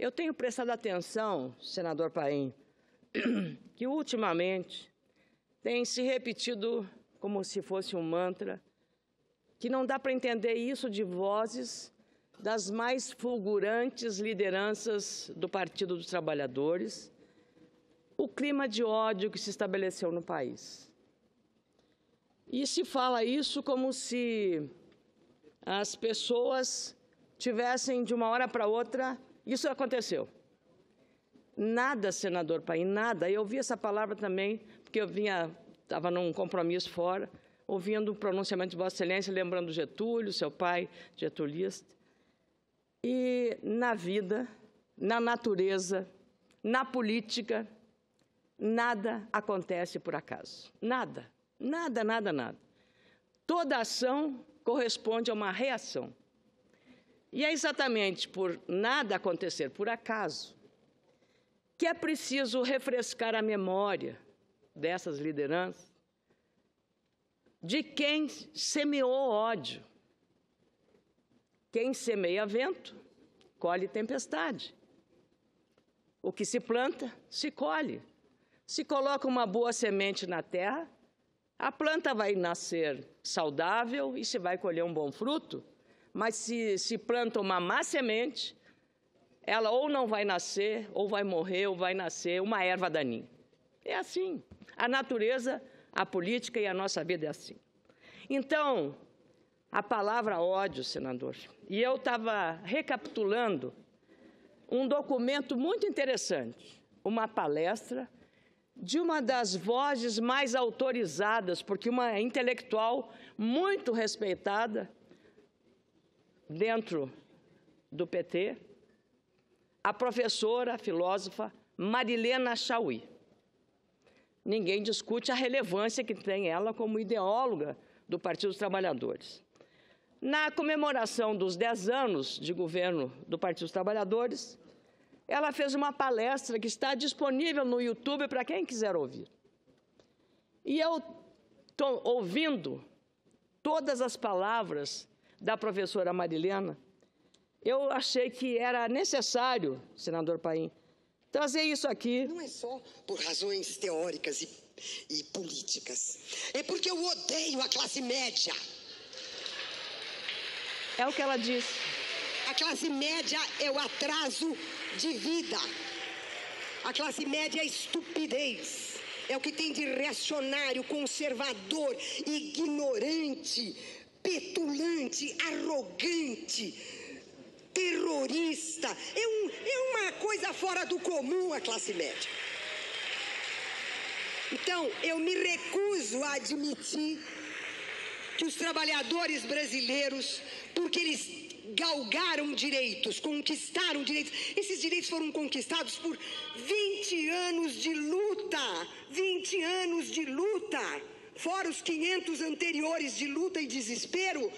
Eu tenho prestado atenção, senador Paim, que ultimamente tem se repetido como se fosse um mantra, que não dá para entender isso de vozes das mais fulgurantes lideranças do Partido dos Trabalhadores, o clima de ódio que se estabeleceu no país. E se fala isso como se as pessoas tivessem, de uma hora para outra, isso aconteceu. Nada, senador Paim, nada. Eu ouvi essa palavra também, porque eu estava num compromisso fora, ouvindo o pronunciamento de Vossa Excelência, lembrando Getúlio, seu pai, getulista. E na vida, na natureza, na política, nada acontece por acaso. Nada, nada, nada, nada. Toda ação corresponde a uma reação. E é exatamente por nada acontecer por acaso que é preciso refrescar a memória dessas lideranças de quem semeou ódio. Quem semeia vento, colhe tempestade. O que se planta, se colhe. Se coloca uma boa semente na terra, a planta vai nascer saudável e se vai colher um bom fruto. Mas se planta uma má semente, ela ou não vai nascer, ou vai morrer, ou vai nascer uma erva daninha. É assim. A natureza, a política e a nossa vida é assim. Então, a palavra ódio, senador, e eu estava recapitulando um documento muito interessante, uma palestra de uma das vozes mais autorizadas, porque uma intelectual muito respeitada dentro do PT, a professora, a filósofa Marilena Chaui. Ninguém discute a relevância que tem ela como ideóloga do Partido dos Trabalhadores. Na comemoração dos 10 anos de governo do Partido dos Trabalhadores, ela fez uma palestra que está disponível no YouTube para quem quiser ouvir. E eu estou ouvindo todas as palavras da professora Marilena. Eu achei que era necessário, senador Paim, trazer isso aqui. Não é só por razões teóricas e políticas. É porque eu odeio a classe média. É o que ela disse. A classe média é o atraso de vida. A classe média é a estupidez. É o que tem de reacionário, conservador, ignorante, petulante, arrogante, terrorista. É uma coisa fora do comum a classe média. Então, eu me recuso a admitir que os trabalhadores brasileiros, porque eles galgaram direitos, conquistaram direitos, esses direitos foram conquistados por 20 anos de luta, 20 anos de luta, fora os 500 anteriores de luta e desespero,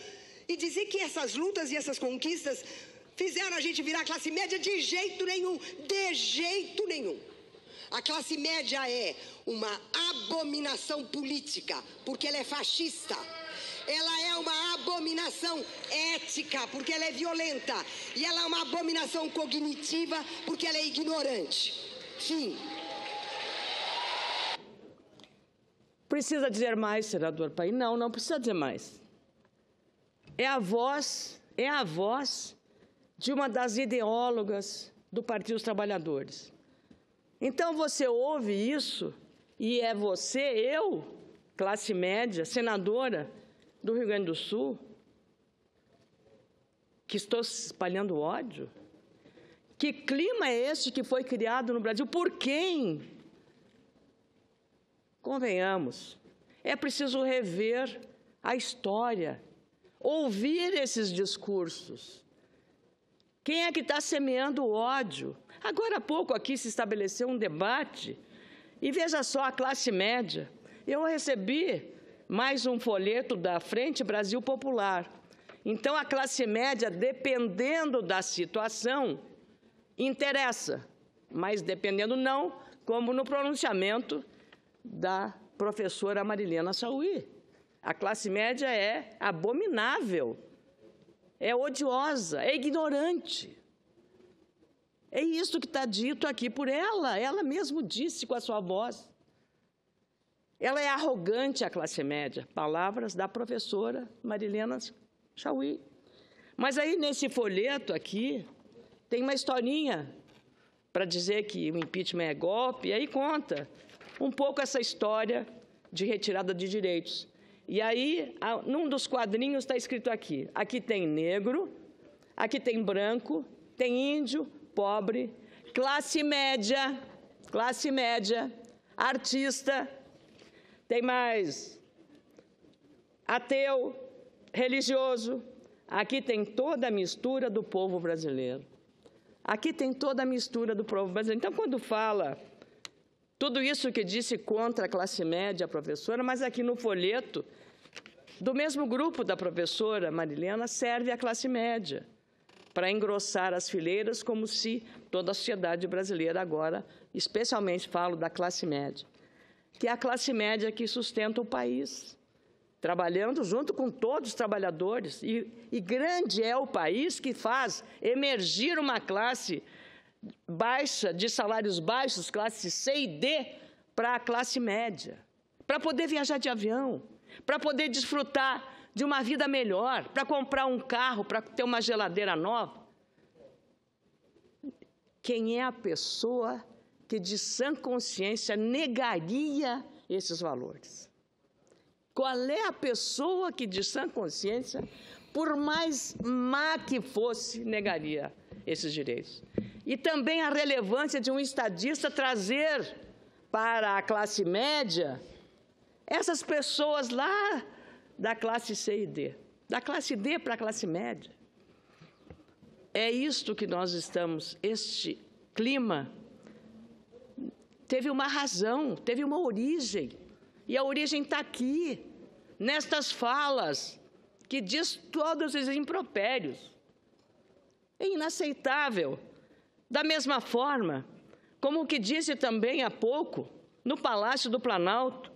e dizer que essas lutas e essas conquistas fizeram a gente virar classe média de jeito nenhum, de jeito nenhum. A classe média é uma abominação política, porque ela é fascista. Ela é uma abominação ética, porque ela é violenta. E ela é uma abominação cognitiva, porque ela é ignorante. Fim. Precisa dizer mais, senador Paim? Não, não precisa dizer mais. É a voz de uma das ideólogas do Partido dos Trabalhadores. Então, você ouve isso, e é você, eu, classe média, senadora do Rio Grande do Sul, que estou espalhando ódio? Que clima é esse que foi criado no Brasil? Por quem? Convenhamos, é preciso rever a história, ouvir esses discursos. Quem é que está semeando o ódio? Agora há pouco aqui se estabeleceu um debate, e veja só a classe média. Eu recebi mais um folheto da Frente Brasil Popular. Então, a classe média, dependendo da situação, interessa, mas dependendo não, como no pronunciamento da professora Marilena Chaui. A classe média é abominável, é odiosa, é ignorante. É isso que está dito aqui por ela mesmo disse com a sua voz. Ela é arrogante à classe média, palavras da professora Marilena Chauí. Mas aí, nesse folheto aqui, tem uma historinha para dizer que o impeachment é golpe, e aí conta um pouco essa história de retirada de direitos. E aí, num dos quadrinhos está escrito aqui tem negro, aqui tem branco, tem índio, pobre, classe média, artista, tem mais ateu, religioso. Aqui tem toda a mistura do povo brasileiro. Aqui tem toda a mistura do povo brasileiro. Então, quando fala tudo isso que disse contra a classe média, a professora, mas aqui no folheto, do mesmo grupo da professora Marilena, serve a classe média, para engrossar as fileiras, como se toda a sociedade brasileira agora, especialmente falo da classe média, que é a classe média que sustenta o país, trabalhando junto com todos os trabalhadores. E grande é o país que faz emergir uma classe baixa, de salários baixos, classe C e D, para a classe média, para poder viajar de avião, para poder desfrutar de uma vida melhor, para comprar um carro, para ter uma geladeira nova. Quem é a pessoa que, de sã consciência, negaria esses valores? Qual é a pessoa que, de sã consciência, por mais má que fosse, negaria esses direitos? E também a relevância de um estadista trazer para a classe média essas pessoas lá da classe C e D, da classe D para a classe média. É isto que nós estamos, este clima teve uma razão, teve uma origem, e a origem está aqui, nestas falas, que diz todos os impropérios. É inaceitável. Da mesma forma, como o que disse também há pouco, no Palácio do Planalto,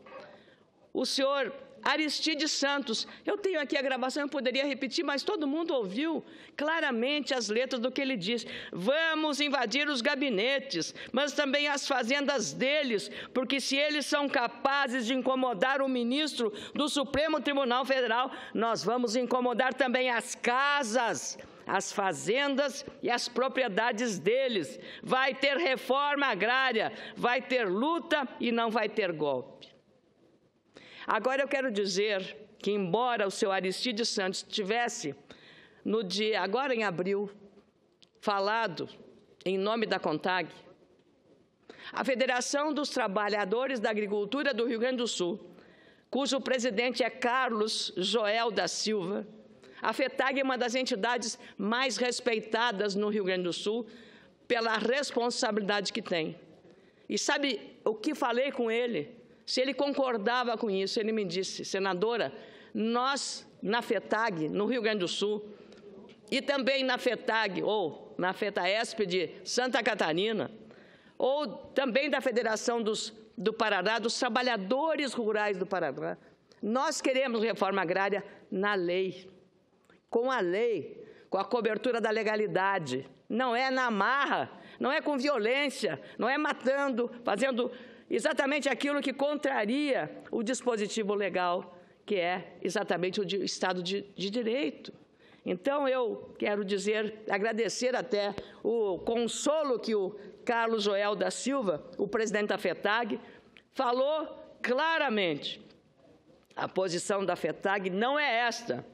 o senhor Aristides Santos. Eu tenho aqui a gravação, eu poderia repetir, mas todo mundo ouviu claramente as letras do que ele diz. Vamos invadir os gabinetes, mas também as fazendas deles, porque se eles são capazes de incomodar o ministro do Supremo Tribunal Federal, nós vamos incomodar também as casas, as fazendas e as propriedades deles. Vai ter reforma agrária, vai ter luta e não vai ter golpe. Agora eu quero dizer que, embora o senhor Aristides Santos tivesse, no dia, agora em abril, falado em nome da CONTAG, a Federação dos Trabalhadores da Agricultura do Rio Grande do Sul, cujo presidente é Carlos Joel da Silva, a FETAG é uma das entidades mais respeitadas no Rio Grande do Sul pela responsabilidade que tem. E sabe o que falei com ele? Se ele concordava com isso, ele me disse: senadora, nós na FETAG, no Rio Grande do Sul, e também na FETAG, ou na FETAESP de Santa Catarina, ou também da Federação do Paraná, dos Trabalhadores Rurais do Paraná, nós queremos reforma agrária na lei, com a lei, com a cobertura da legalidade. Não é na marra, não é com violência, não é matando, fazendo exatamente aquilo que contraria o dispositivo legal, que é exatamente o Estado de Direito. Então, eu quero dizer, agradecer até o consolo que o Carlos Joel da Silva, o presidente da FETAG, falou claramente. A posição da FETAG não é esta.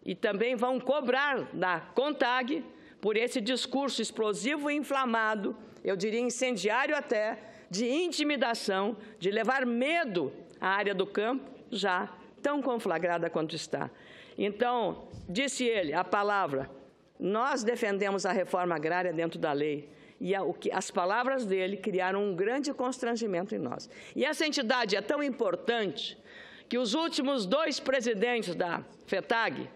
E também vão cobrar da CONTAG por esse discurso explosivo e inflamado, eu diria incendiário até, de intimidação, de levar medo à área do campo, já tão conflagrada quanto está. Então, disse ele, a palavra, nós defendemos a reforma agrária dentro da lei, e as palavras dele criaram um grande constrangimento em nós. E essa entidade é tão importante que os últimos 2 presidentes da FETAG,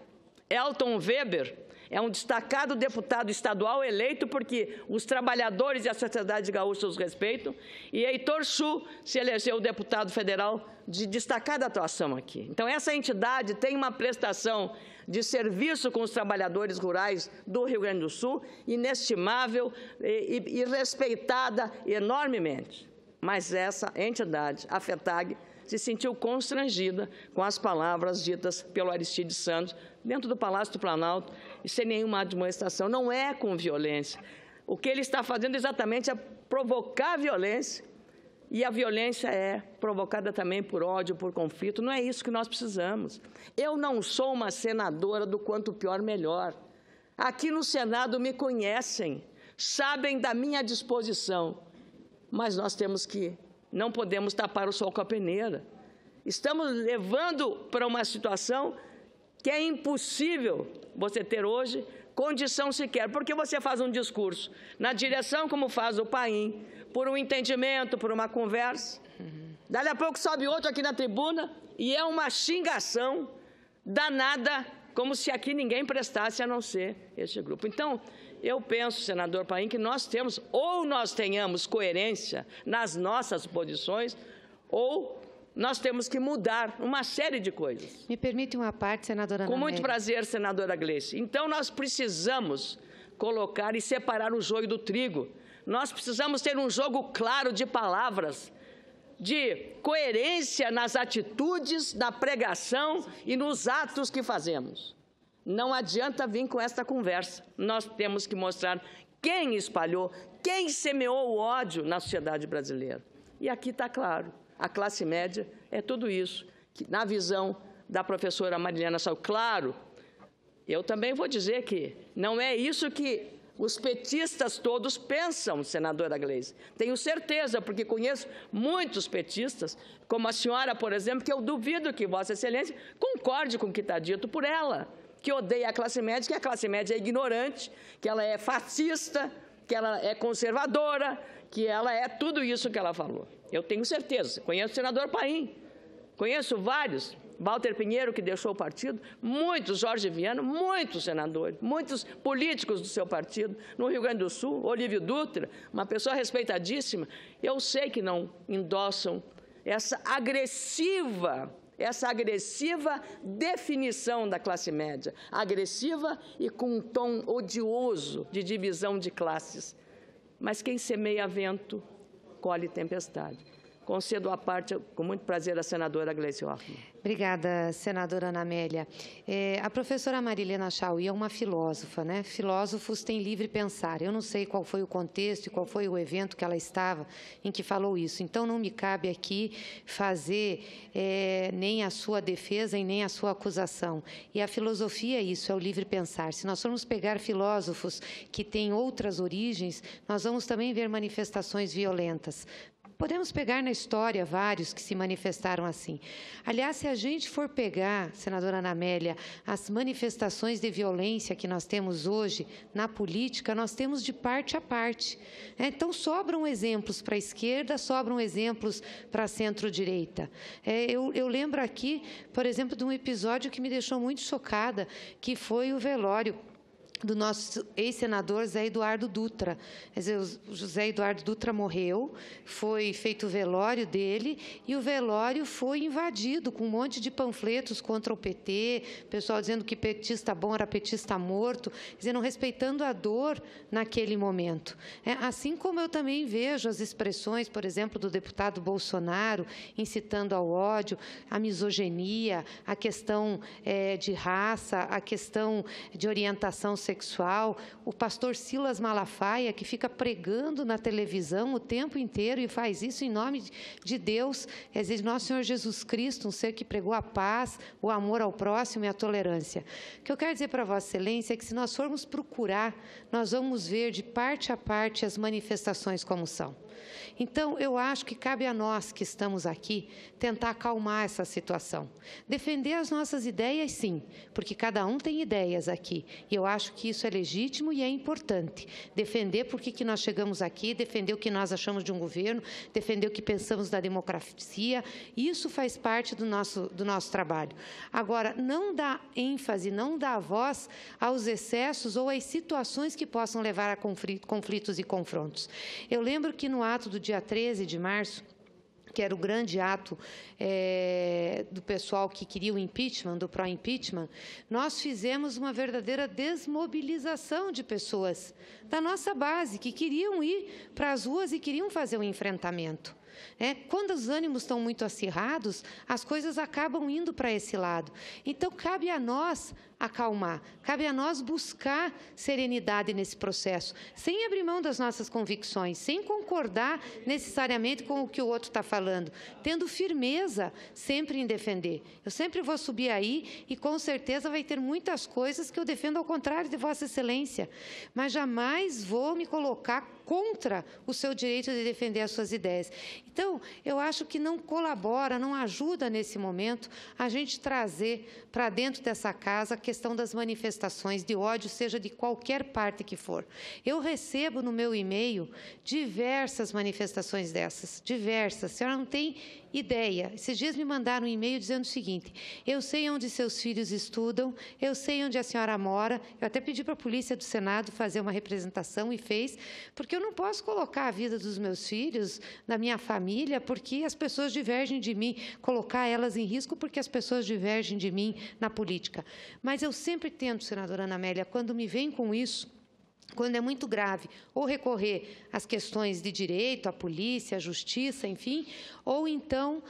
Elton Weber, É um destacado deputado estadual eleito porque os trabalhadores e a sociedade gaúcha os respeitam. E Heitor Chu se elegeu deputado federal de destacada atuação aqui. Então, essa entidade tem uma prestação de serviço com os trabalhadores rurais do Rio Grande do Sul inestimável e respeitada enormemente. Mas essa entidade, a FETAG, se sentiu constrangida com as palavras ditas pelo Aristides Santos dentro do Palácio do Planalto e sem nenhuma admoestação. Não é com violência. O que ele está fazendo exatamente é provocar violência, e a violência é provocada também por ódio, por conflito. Não é isso que nós precisamos. Eu não sou uma senadora do quanto pior, melhor. Aqui no Senado me conhecem, sabem da minha disposição, mas nós não podemos tapar o sol com a peneira. Estamos levando para uma situação que é impossível você ter hoje condição sequer, porque você faz um discurso na direção como faz o Paim, por um entendimento, por uma conversa. Dali a pouco sobe outro aqui na tribuna e é uma xingação danada, como se aqui ninguém prestasse a não ser este grupo. Então, eu penso, senador Paim, que nós tenhamos coerência nas nossas posições, ou nós temos que mudar uma série de coisas. Me permite uma parte, senadora Ana Com muito Amélia. prazer, senadora Gleice. Então, nós precisamos colocar e separar o joio do trigo. Nós precisamos ter um jogo claro de palavras, de coerência nas atitudes, na pregação e nos atos que fazemos. Não adianta vir com esta conversa. Nós temos que mostrar quem espalhou, quem semeou o ódio na sociedade brasileira. E aqui está claro, a classe média é tudo isso, que, na visão da professora Marilena Salles. Claro, eu também vou dizer que não é isso que os petistas todos pensam, senadora Gleice. Tenho certeza, porque conheço muitos petistas, como a senhora, por exemplo, que eu duvido que Vossa Excelência concorde com o que está dito por ela, que odeia a classe média, que a classe média é ignorante, que ela é fascista, que ela é conservadora, que ela é tudo isso que ela falou. Eu tenho certeza. Conheço o senador Paim, conheço vários, Walter Pinheiro, que deixou o partido, muitos, Jorge Viana, muitos senadores, muitos políticos do seu partido, no Rio Grande do Sul, Olívio Dutra, uma pessoa respeitadíssima. Eu sei que não endossam essa agressiva definição da classe média, agressiva e com um tom odioso de divisão de classes. Mas quem semeia vento, colhe tempestade. Concedo a parte, com muito prazer, a senadora Gleice Hoffmann. Obrigada, senadora Ana Amélia. A professora Marilena Chauí é uma filósofa, né? Filósofos têm livre pensar. Eu não sei qual foi o contexto e qual foi o evento que ela estava em que falou isso. Então, não me cabe aqui fazer nem a sua defesa e nem a sua acusação. E a filosofia é isso, é o livre pensar. Se nós formos pegar filósofos que têm outras origens, nós vamos também ver manifestações violentas. Podemos pegar na história vários que se manifestaram assim. Aliás, se a gente for pegar, senadora Ana Amélia, as manifestações de violência que nós temos hoje na política, nós temos de parte a parte. Então, sobram exemplos para a esquerda, sobram exemplos para a centro-direita. Eu lembro aqui, por exemplo, de um episódio que me deixou muito chocada, que foi o velório do nosso ex-senador Zé Eduardo Dutra. Quer dizer, o José Eduardo Dutra morreu, foi feito o velório dele, e o velório foi invadido com um monte de panfletos contra o PT, pessoal dizendo que petista bom era petista morto, quer dizer, não respeitando a dor naquele momento. Assim como eu também vejo as expressões, por exemplo, do deputado Bolsonaro, incitando ao ódio, a misoginia, a questão de raça, a questão de orientação sexual, o pastor Silas Malafaia, que fica pregando na televisão o tempo inteiro e faz isso em nome de Deus, quer dizer, nosso Senhor Jesus Cristo, um ser que pregou a paz, o amor ao próximo e a tolerância. O que eu quero dizer para Vossa Excelência é que, se nós formos procurar, nós vamos ver de parte a parte as manifestações como são. Então, eu acho que cabe a nós que estamos aqui tentar acalmar essa situação. Defender as nossas ideias, sim, porque cada um tem ideias aqui. E eu acho que isso é legítimo e é importante. Defender por que nós chegamos aqui, defender o que nós achamos de um governo, defender o que pensamos da democracia, isso faz parte do nosso trabalho. Agora, não dá ênfase, não dá voz aos excessos ou às situações que possam levar a conflitos e confrontos. Eu lembro que no ato do dia 13 de março, que era o grande ato do pessoal que queria o impeachment, do pró-impeachment, nós fizemos uma verdadeira desmobilização de pessoas da nossa base, que queriam ir para as ruas e queriam fazer um enfrentamento. Quando os ânimos estão muito acirrados, as coisas acabam indo para esse lado. Então, cabe a nós acalmar, cabe a nós buscar serenidade nesse processo, sem abrir mão das nossas convicções, sem concordar necessariamente com o que o outro está falando, tendo firmeza sempre em defender. Eu sempre vou subir aí e, com certeza, vai ter muitas coisas que eu defendo ao contrário de Vossa Excelência, mas jamais vou me colocar contra o seu direito de defender as suas ideias. Então, eu acho que não colabora, não ajuda nesse momento a gente trazer para dentro dessa casa a questão das manifestações de ódio, seja de qualquer parte que for. Eu recebo no meu e-mail diversas manifestações dessas, diversas. A senhora não tem ideia. Esses dias me mandaram um e-mail dizendo o seguinte: eu sei onde seus filhos estudam, eu sei onde a senhora mora. Eu até pedi para a Polícia do Senado fazer uma representação e fez, porque eu não posso colocar a vida dos meus filhos, da minha família, porque as pessoas divergem de mim, colocar elas em risco porque as pessoas divergem de mim na política. Mas eu sempre tento, senadora Ana Amélia, quando me vem com isso, quando é muito grave, ou recorrer às questões de direito, à polícia, à justiça, enfim, ou então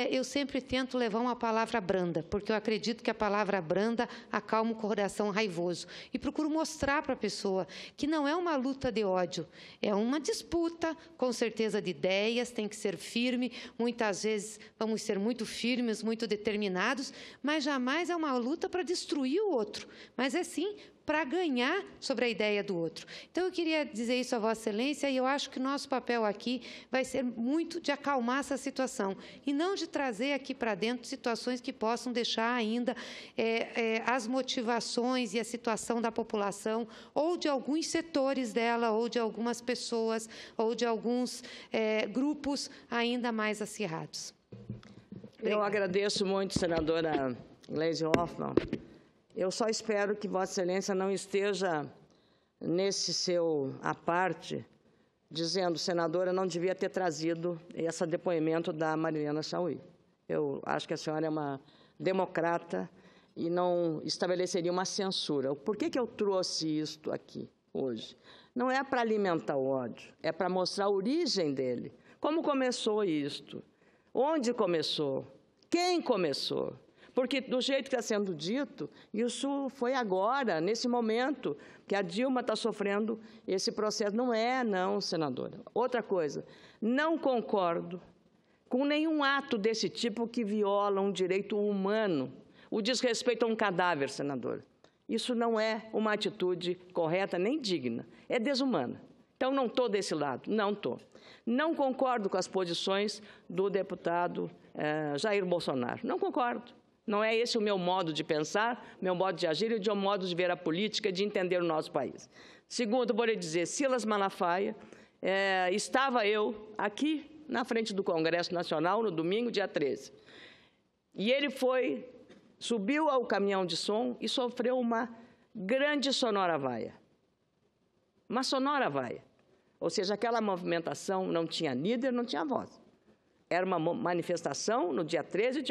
eu sempre tento levar uma palavra branda, porque eu acredito que a palavra branda acalma o coração raivoso. E procuro mostrar para a pessoa que não é uma luta de ódio, é uma disputa, com certeza, de ideias, tem que ser firme, muitas vezes vamos ser muito firmes, muito determinados, mas jamais é uma luta para destruir o outro, mas é sim para ganhar sobre a ideia do outro. Então, eu queria dizer isso a Vossa Excelência, e eu acho que o nosso papel aqui vai ser muito de acalmar essa situação, e não de trazer aqui para dentro situações que possam deixar ainda as motivações e a situação da população, ou de alguns setores dela, ou de algumas pessoas, ou de alguns grupos ainda mais acirrados. Eu agradeço muito, senadora Gleisi Hoffmann. Eu só espero que Vossa Excelência não esteja nesse seu aparte dizendo, senadora, não devia ter trazido esse depoimento da Marilena Chaui. Eu acho que a senhora é uma democrata e não estabeleceria uma censura. Por que eu trouxe isto aqui hoje? Não é para alimentar o ódio, é para mostrar a origem dele. Como começou isto? Onde começou? Quem começou? Porque, do jeito que está sendo dito, isso foi agora, nesse momento, que a Dilma está sofrendo esse processo. Não é, não, senadora. Outra coisa, não concordo com nenhum ato desse tipo que viola um direito humano, o desrespeito a um cadáver, senadora. Isso não é uma atitude correta nem digna, é desumana. Então, não estou desse lado, não estou. Não concordo com as posições do deputado Jair Bolsonaro, não concordo. Não é esse o meu modo de pensar, meu modo de agir e o meu modo de ver a política, de entender o nosso país. Segundo, vou lhe dizer, Silas Malafaia, estava eu aqui na frente do Congresso Nacional no domingo, dia 13. E ele subiu ao caminhão de som e sofreu uma grande sonora vaia. Uma sonora vaia. Ou seja, aquela movimentação não tinha líder, não tinha voz. Era uma manifestação no dia 13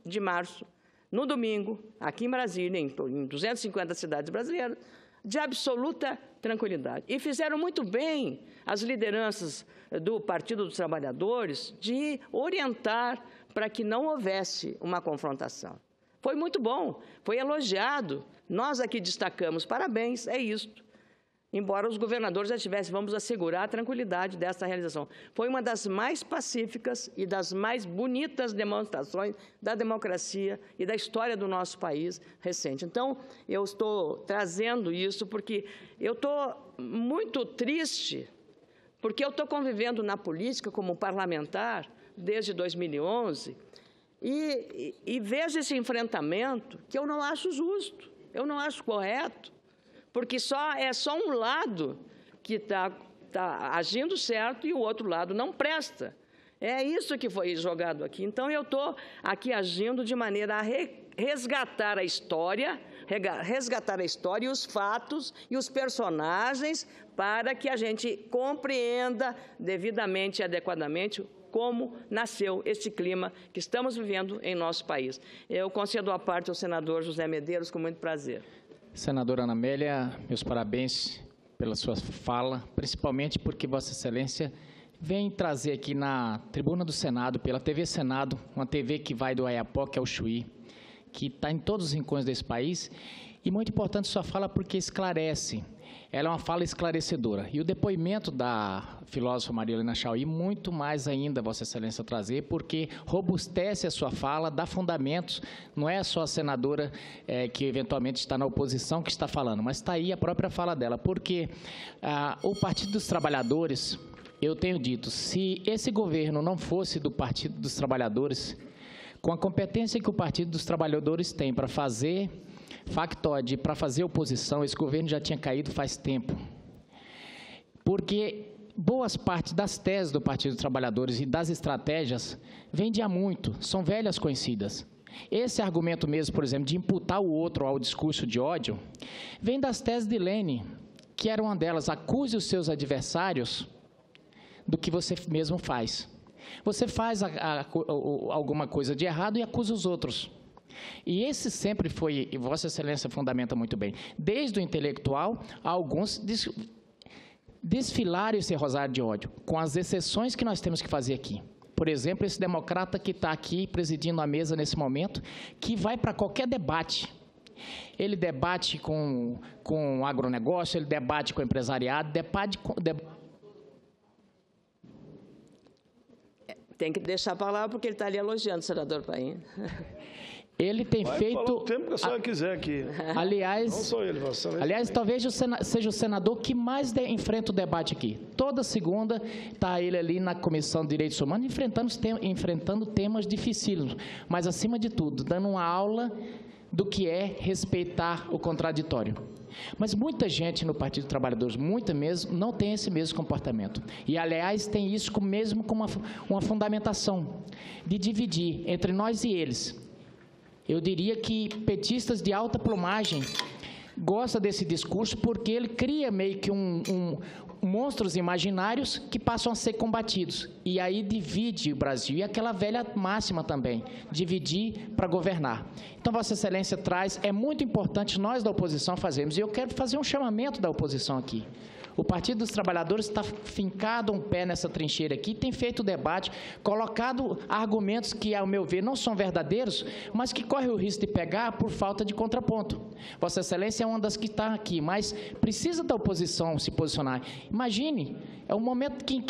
de março, no domingo, aqui em Brasília, em 250 cidades brasileiras, de absoluta tranquilidade. E fizeram muito bem as lideranças do Partido dos Trabalhadores de orientar para que não houvesse uma confrontação. Foi muito bom, foi elogiado. Nós aqui destacamos, parabéns, é isto. Embora os governadores já tivessem, vamos assegurar a tranquilidade dessa realização. Foi uma das mais pacíficas e das mais bonitas demonstrações da democracia e da história do nosso país recente. Então, eu estou trazendo isso porque eu estou muito triste porque eu estou convivendo na política como parlamentar desde 2011 e vejo esse enfrentamento que eu não acho justo, eu não acho correto, porque é só um lado que está agindo certo e o outro lado não presta. É isso que foi jogado aqui. Então, eu estou aqui agindo de maneira a resgatar a história e os fatos e os personagens para que a gente compreenda devidamente e adequadamente como nasceu este clima que estamos vivendo em nosso país. Eu concedo a parte ao senador José Medeiros com muito prazer. Senadora Ana Amélia, meus parabéns pela sua fala, principalmente porque Vossa Excelência vem trazer aqui na tribuna do Senado, pela TV Senado, uma TV que vai do Oiapoque ao Chuí, que está em todos os rincões desse país, e muito importante sua fala porque esclarece, ela é uma fala esclarecedora. E o depoimento da filósofa Maria Helena Chauí, muito mais ainda, Vossa Excelência, trazer, porque robustece a sua fala, dá fundamentos, não é só a senadora que eventualmente está na oposição que está falando, mas está aí a própria fala dela, porque o Partido dos Trabalhadores, eu tenho dito, se esse governo não fosse do Partido dos Trabalhadores, com a competência que o Partido dos Trabalhadores tem para fazer factoide, para fazer oposição, esse governo já tinha caído faz tempo. Porque boas partes das teses do Partido dos Trabalhadores e das estratégias vêm de há muito, são velhas conhecidas. Esse argumento mesmo, por exemplo, de imputar o outro ao discurso de ódio, vem das teses de Lênin, que era uma delas, acuse os seus adversários do que você mesmo faz. Você faz alguma coisa de errado e acusa os outros. E esse sempre foi, e Vossa Excelência fundamenta muito bem, desde o intelectual, alguns desfilaram esse rosário de ódio, com as exceções que nós temos que fazer aqui. Por exemplo, esse democrata que está aqui presidindo a mesa nesse momento, que vai para qualquer debate. Ele debate com o agronegócio, ele debate com o empresariado, Tem que deixar a palavra porque ele está ali elogiando o senador Paim. Ele tem feito... Falar o tempo que a senhora quiser aqui. Aliás, não sou ele, Vossa Excelência. Aliás, talvez seja o senador que mais enfrenta o debate aqui. Toda segunda está ele ali na Comissão de Direitos Humanos enfrentando temas dificílimos, mas, acima de tudo, dando uma aula do que é respeitar o contraditório. Mas muita gente no Partido dos Trabalhadores, muita mesmo, não tem esse mesmo comportamento. E, aliás, tem isso mesmo como uma fundamentação de dividir entre nós e eles. Eu diria que petistas de alta plumagem gostam desse discurso porque ele cria meio que monstros imaginários que passam a ser combatidos. E aí divide o Brasil. E aquela velha máxima também, dividir para governar. Então, Vossa Excelência traz, é muito importante nós da oposição fazermos. E eu quero fazer um chamamento da oposição aqui. O Partido dos Trabalhadores está fincado um pé nessa trincheira aqui, tem feito debate, colocado argumentos que, ao meu ver, não são verdadeiros, mas que corre o risco de pegar por falta de contraponto. Vossa Excelência é uma das que está aqui, mas precisa da oposição se posicionar. Imagine, é um momento que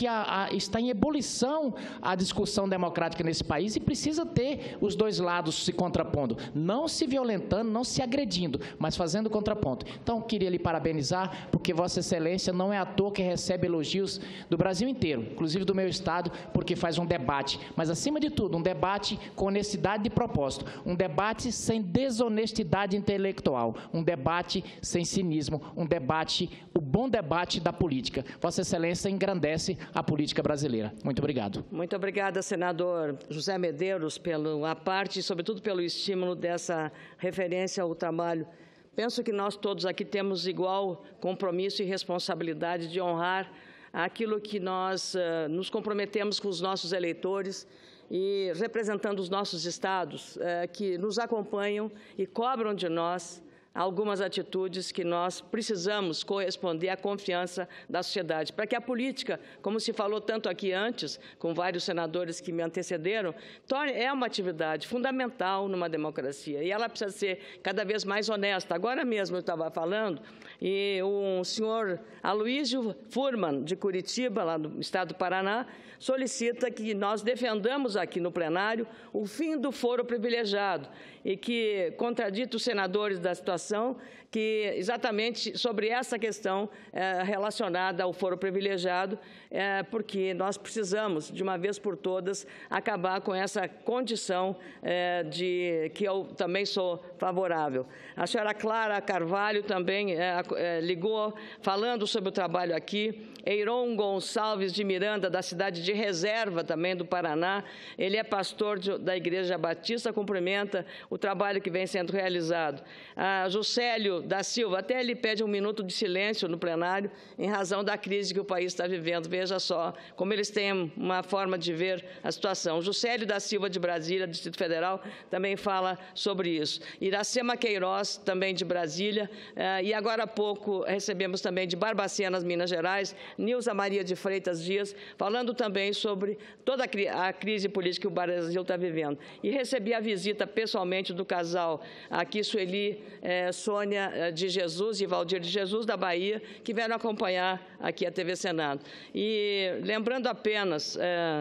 está em ebulição a discussão democrática nesse país e precisa ter os dois lados se contrapondo, não se violentando, não se agredindo, mas fazendo contraponto. Então, queria lhe parabenizar, porque Vossa Excelência não é à toa que recebe elogios do Brasil inteiro, inclusive do meu estado, porque faz um debate, mas, acima de tudo, um debate com honestidade de propósito, um debate sem desonestidade intelectual, um debate sem cinismo, o bom debate da política. Vossa Excelência engrandece a política brasileira. Muito obrigado. Muito obrigada, senador José Medeiros, pela parte e, sobretudo, pelo estímulo dessa referência ao trabalho. Penso que nós todos aqui temos igual compromisso e responsabilidade de honrar aquilo que nós nos comprometemos com os nossos eleitores e representando os nossos estados que nos acompanham e cobram de nós algumas atitudes que nós precisamos corresponder à confiança da sociedade, para que a política, como se falou tanto aqui antes, com vários senadores que me antecederam, é uma atividade fundamental numa democracia, e ela precisa ser cada vez mais honesta. Agora mesmo eu estava falando, e o senhor Aloysio Furman, de Curitiba, lá no estado do Paraná, solicita que nós defendamos aqui no plenário o fim do foro privilegiado e que contradita os senadores da situação que exatamente sobre essa questão relacionada ao foro privilegiado, porque nós precisamos, de uma vez por todas, acabar com essa condição de que eu também sou favorável. A senhora Clara Carvalho também ligou falando sobre o trabalho aqui. Eiron Gonçalves de Miranda, da cidade de Reserva, também do Paraná. Ele é pastor da Igreja Batista, cumprimenta o trabalho que vem sendo realizado. Juscelio da Silva, até ele pede um minuto de silêncio no plenário, em razão da crise que o país está vivendo. Veja só como eles têm uma forma de ver a situação. Juscelio da Silva, de Brasília, Distrito Federal, também fala sobre isso. Iracema Queiroz, também de Brasília. E agora há pouco recebemos também de Barbacena, Minas Gerais, Nilza Maria de Freitas Dias, falando também sobre toda a crise política que o Brasil está vivendo. E recebi a visita pessoalmente do casal aqui, Sueli Sônia de Jesus e Valdir de Jesus, da Bahia, que vieram acompanhar aqui a TV Senado. E lembrando apenas,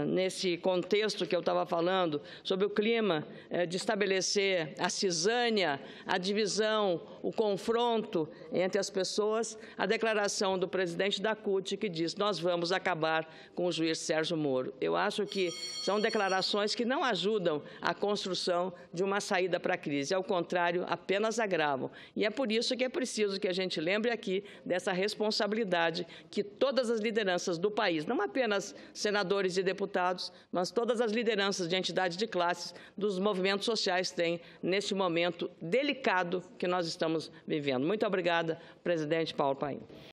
nesse contexto que eu estava falando, sobre o clima de estabelecer a cisânia, a divisão, o confronto entre as pessoas, a declaração do presidente da CUT, que diz: nós vamos acabar com o juiz Sérgio Moro. Eu acho que são declarações que não ajudam a construção de uma saída para a crise, ao contrário, apenas agravam. E é por isso que é preciso que a gente lembre aqui dessa responsabilidade que todas as lideranças do país, não apenas senadores e deputados, mas todas as lideranças de entidades de classes, dos movimentos sociais têm neste momento delicado que nós estamos vivendo. Muito obrigada, presidente Paulo Paim.